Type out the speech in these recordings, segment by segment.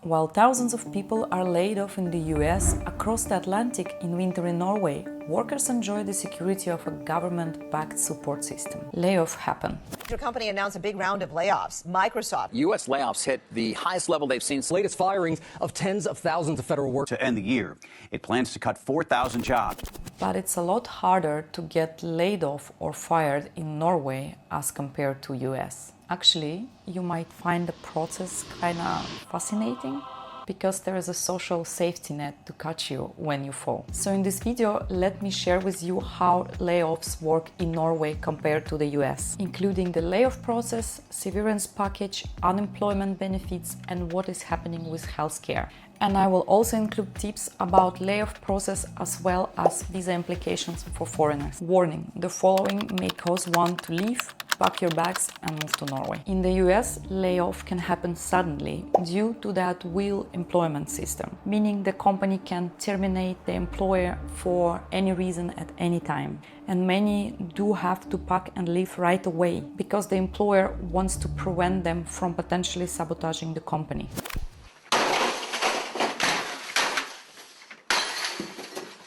While thousands of people are laid off in the US, across the Atlantic in winter in Norway, workers enjoy the security of a government-backed support system. Layoff happened. Your company announced a big round of layoffs. Microsoft. U.S. layoffs hit the highest level they've seen. Latest firings of tens of thousands of federal workers. To end the year, it plans to cut 4,000 jobs. But it's a lot harder to get laid off or fired in Norway as compared to US. Actually, you might find the process kinda fascinating because there is a social safety net to catch you when you fall. So in this video, let me share with you how layoffs work in Norway compared to the US, including the layoff process, severance package, unemployment benefits, and what is happening with healthcare. And I will also include tips about layoff process as well as visa implications for foreigners. Warning, the following may cause one to leave, pack your bags and move to Norway. In the US, layoff can happen suddenly due to the at-will employment system, meaning the company can terminate the employer for any reason at any time. And many do have to pack and leave right away because the employer wants to prevent them from potentially sabotaging the company.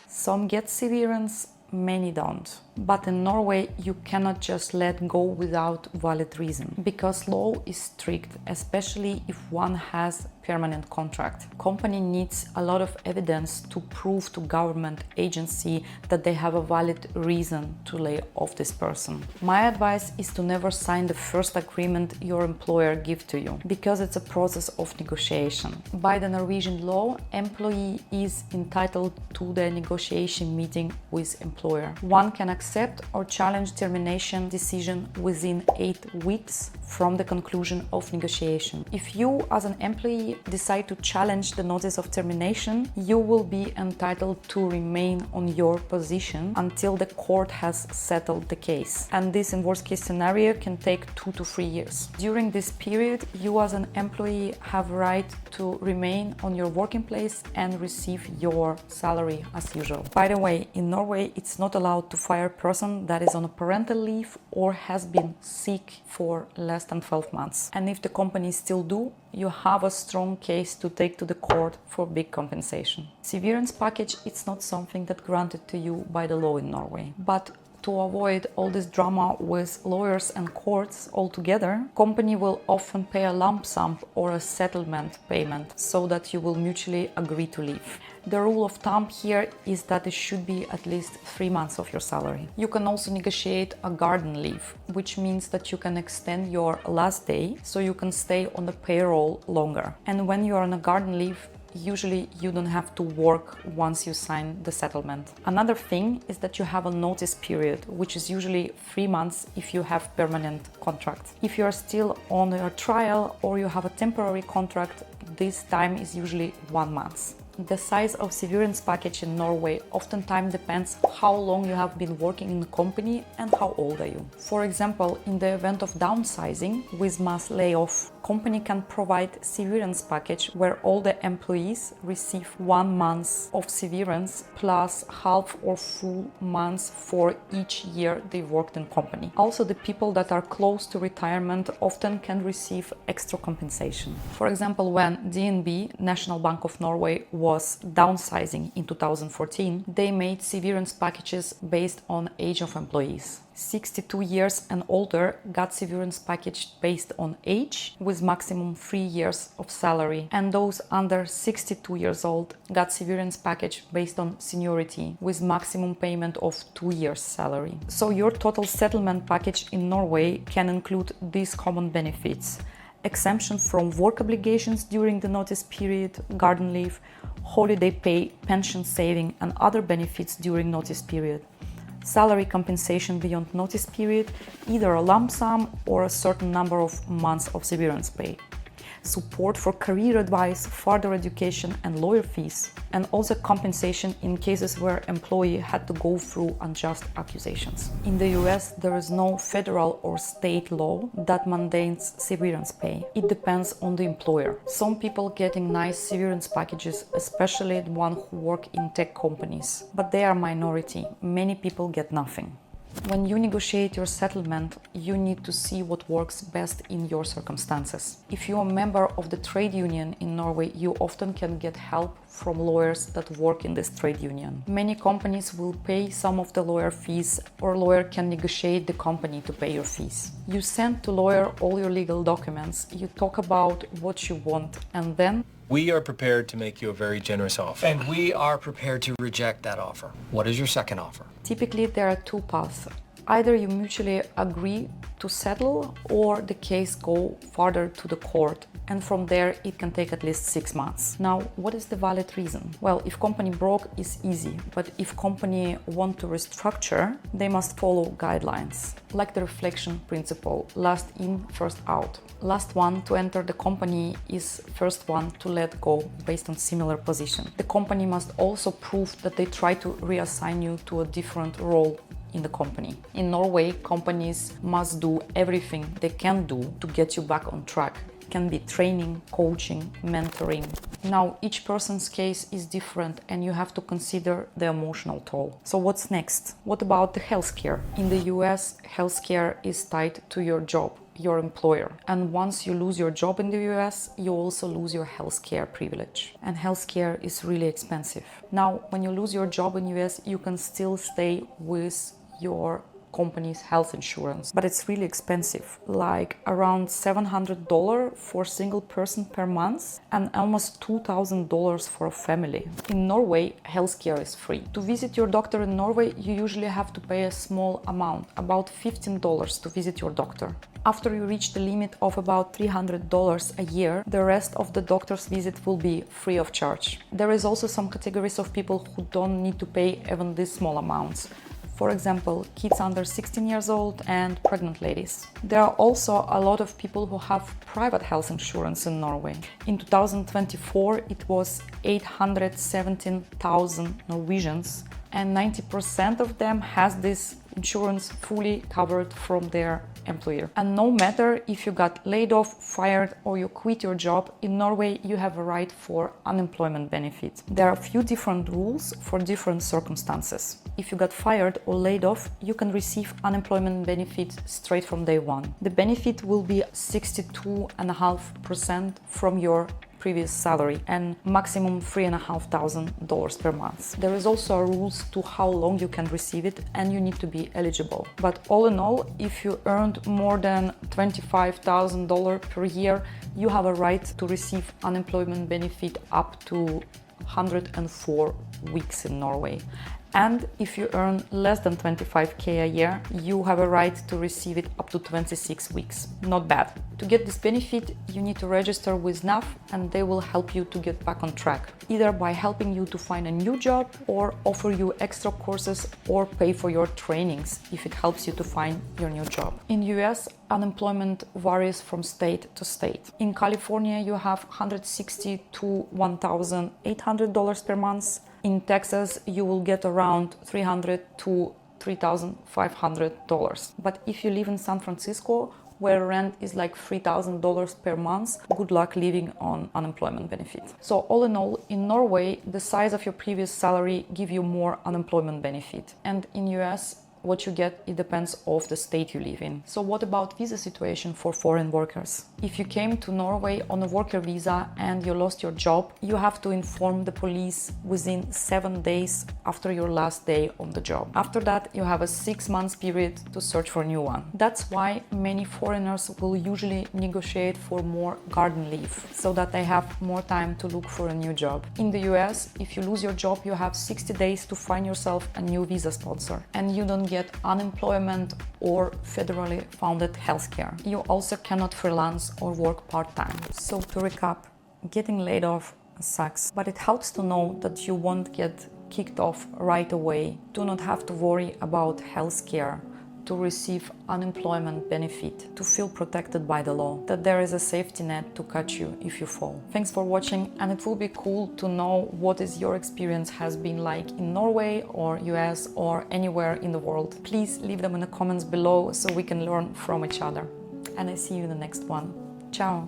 Some get severance, many don't. But in Norway, you cannot just let go without valid reason, because law is strict, especially if one has permanent contract. Company needs a lot of evidence to prove to government agency that they have a valid reason to lay off this person. My advice is to never sign the first agreement your employer gives to you, because it's a process of negotiation. By the Norwegian law, employee is entitled to the negotiation meeting with employer. One can accept or challenge termination decision within 8 weeks from the conclusion of negotiation. If you as an employee decide to challenge the notice of termination, you will be entitled to remain on your position until the court has settled the case. And this in worst case scenario can take 2 to 3 years. During this period, you as an employee have right to remain on your working place and receive your salary as usual. By the way, in Norway, it's not allowed to fire a person that is on a parental leave or has been sick for less than 12 months. And if the company still do, you have a strong case to take to the court for big compensation. Severance package, it's not something that granted to you by the law in Norway. But to avoid all this drama with lawyers and courts altogether, company will often pay a lump sum or a settlement payment so that you will mutually agree to leave. The rule of thumb here is that it should be at least 3 months of your salary. You can also negotiate a garden leave, which means that you can extend your last day so you can stay on the payroll longer. And when you are on a garden leave, usually you don't have to work once you sign the settlement. Another thing is that you have a notice period, which is usually 3 months if you have permanent contract. If you are still on your trial or you have a temporary contract, this time is usually 1 month. The size of severance package in Norway oftentimes depends how long you have been working in the company and how old are you. For example, in the event of downsizing with mass layoff, company can provide severance package where all the employees receive 1 month of severance plus half or full months for each year they worked in company. Also, the people that are close to retirement often can receive extra compensation. For example, when DNB, National Bank of Norway, was downsizing in 2014, they made severance packages based on age of employees. 62 years and older got severance package based on age with maximum 3 years of salary, and those under 62 years old got severance package based on seniority with maximum payment of 2 years salary. So your total settlement package in Norway can include these common benefits: exemption from work obligations during the notice period, garden leave, holiday pay, pension saving and other benefits during notice period, salary compensation beyond notice period, either a lump sum or a certain number of months of severance pay, support for career advice, further education and lawyer fees, and also compensation in cases where employee had to go through unjust accusations. In the US, there is no federal or state law that mandates severance pay. It depends on the employer. Some people getting nice severance packages, especially the ones who work in tech companies, but they are minority. Many people get nothing. When you negotiate your settlement, you need to see what works best in your circumstances. If you're a member of the trade union in Norway, you often can get help from lawyers that work in this trade union. Many companies will pay some of the lawyer fees, or lawyer can negotiate the company to pay your fees. You send to lawyer all your legal documents, you talk about what you want, and then we are prepared to make you a very generous offer. And we are prepared to reject that offer. What is your second offer? typically there are two paths. Either you mutually agree to settle, or the case go further to the court, and from there it can take at least 6 months. Now, what is the valid reason? Well, if company broke is easy, but if company want to restructure, they must follow guidelines, like the reflection principle, last in, first out. Last one to enter the company is first one to let go based on similar position. The company must also prove that they try to reassign you to a different role in the company. In Norway, companies must do everything they can do to get you back on track. It can be training, coaching, mentoring. Now, each person's case is different and you have to consider the emotional toll. So what's next? What about the healthcare? In the US, healthcare is tied to your job, your employer. And once you lose your job in the US, you also lose your healthcare privilege. And healthcare is really expensive. Now, when you lose your job in US, you can still stay with your company's health insurance, but it's really expensive, like around $700 for a single person per month and almost $2,000 for a family. In Norway, healthcare is free. To visit your doctor in Norway, you usually have to pay a small amount, about $15 to visit your doctor. After you reach the limit of about $300 a year, the rest of the doctor's visit will be free of charge. There is also some categories of people who don't need to pay even these small amounts. For example, kids under 16 years old and pregnant ladies. There are also a lot of people who have private health insurance in Norway. In 2024, it was 817,000 Norwegians, and 90% of them has this insurance fully covered from their employer. And no matter if you got laid off, fired, or you quit your job, in Norway you have a right for unemployment benefit. There are a few different rules for different circumstances. If you got fired or laid off, you can receive unemployment benefit straight from day one. The benefit will be 62.5% from your previous salary and maximum $3,500 per month. There is also rules to how long you can receive it, and you need to be eligible. But all in all, if you earned more than $25,000 per year, you have a right to receive unemployment benefit up to 104 weeks in Norway. And if you earn less than 25K a year, you have a right to receive it up to 26 weeks. Not bad. To get this benefit, you need to register with NAF, and they will help you to get back on track, either by helping you to find a new job or offer you extra courses or pay for your trainings if it helps you to find your new job. In US, unemployment varies from state to state. In California, you have $160 to $1,800 per month. In Texas, you will get around $300 to $3,500. But if you live in San Francisco, where rent is like $3,000 per month, good luck living on unemployment benefit. So all in all, in Norway, the size of your previous salary give you more unemployment benefit. And in US, what you get, it depends of the state you live in. So what about visa situation for foreign workers? If you came to Norway on a worker visa and you lost your job, you have to inform the police within 7 days after your last day on the job. After that, you have a 6 months period to search for a new one. That's why many foreigners will usually negotiate for more garden leave, so that they have more time to look for a new job. In the US, if you lose your job, you have 60 days to find yourself a new visa sponsor, and you don't get unemployment or federally funded healthcare. You also cannot freelance or work part-time. So to recap, getting laid off sucks, but it helps to know that you won't get kicked off right away. Do not have to worry about healthcare, to receive unemployment benefit, to feel protected by the law, that there is a safety net to catch you if you fall. Thanks for watching, and it will be cool to know what is your experience has been like in Norway or US or anywhere in the world. Please leave them in the comments below so we can learn from each other. And I see you in the next one. Ciao!